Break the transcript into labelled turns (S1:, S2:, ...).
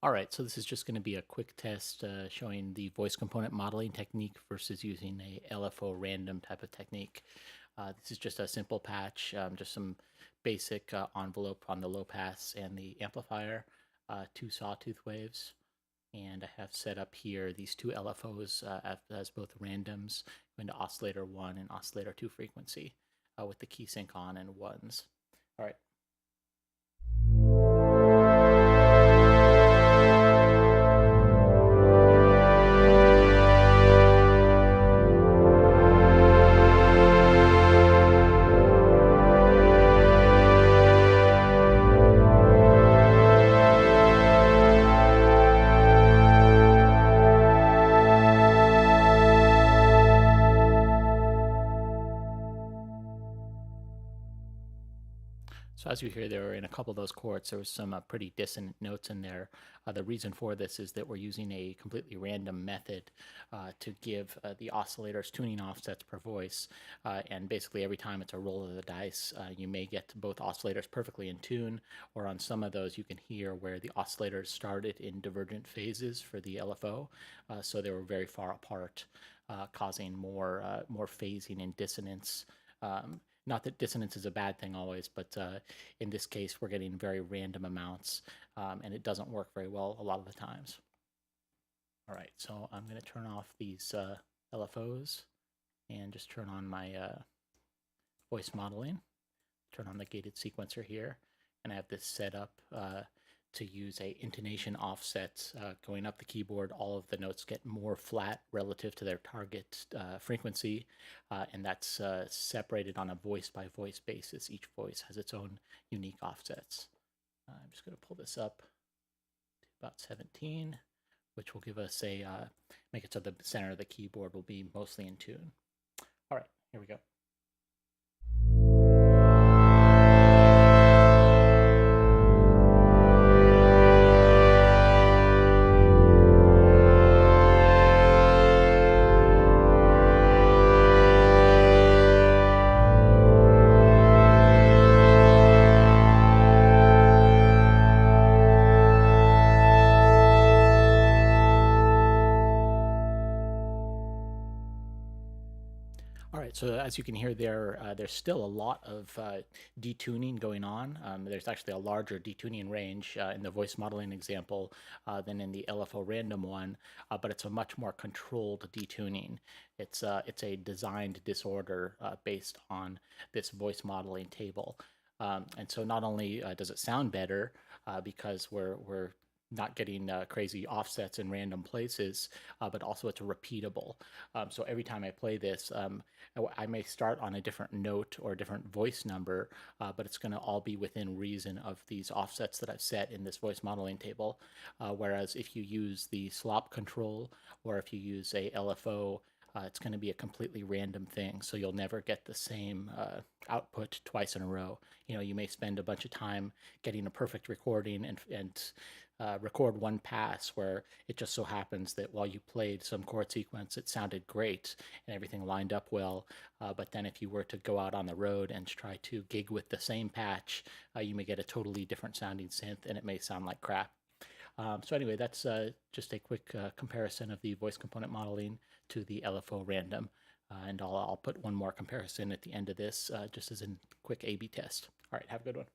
S1: All right, so this is just going to be a quick test showing the voice component modeling technique versus using a LFO random type of technique. This is just a simple patch, just some basic envelope on the low pass and the amplifier, two sawtooth waves, and I have set up here these two LFOs as both randoms going to oscillator 1 and oscillator 2 frequency with the key sync on and ones. All right. So as you hear there, in a couple of those chords, there was some pretty dissonant notes in there. The reason for this is that we're using a completely random method to give the oscillators tuning offsets per voice. And basically every time it's a roll of the dice, you may get both oscillators perfectly in tune, or on some of those you can hear where the oscillators started in divergent phases for the LFO. So they were very far apart, causing more phasing and dissonance. Not that dissonance is a bad thing always, but in this case, we're getting very random amounts, and it doesn't work very well a lot of the times. All right, so I'm going to turn off these LFOs and just turn on my voice modeling. Turn on the gated sequencer here, and I have this set up to use a intonation offset going up the keyboard. All of the notes get more flat relative to their target frequency, and that's separated on a voice by voice basis. Each voice has its own unique offsets. I'm just going to pull this up to about 17, which will give us a make it so the center of the keyboard will be mostly in tune. All right, here we go. All right, so as you can hear there, there's still a lot of detuning going on. There's actually a larger detuning range in the voice modeling example than in the LFO random one, but it's a much more controlled detuning. It's a designed disorder based on this voice modeling table. And so not only does it sound better because we're not getting crazy offsets in random places, but also it's repeatable. So every time I play this, I may start on a different note or a different voice number, but it's going to all be within reason of these offsets that I've set in this voice modeling table. Whereas if you use the Slop control, or if you use a LFO, it's going to be a completely random thing, so you'll never get the same output twice in a row. You know, you may spend a bunch of time getting a perfect recording and record one pass where it just so happens that while you played some chord sequence, it sounded great and everything lined up well. But then if you were to go out on the road and try to gig with the same patch, you may get a totally different sounding synth and it may sound like crap. So anyway, that's just a quick comparison of the voice component modeling to the LFO random. And I'll put one more comparison at the end of this just as a quick A/B test. All right, have a good one.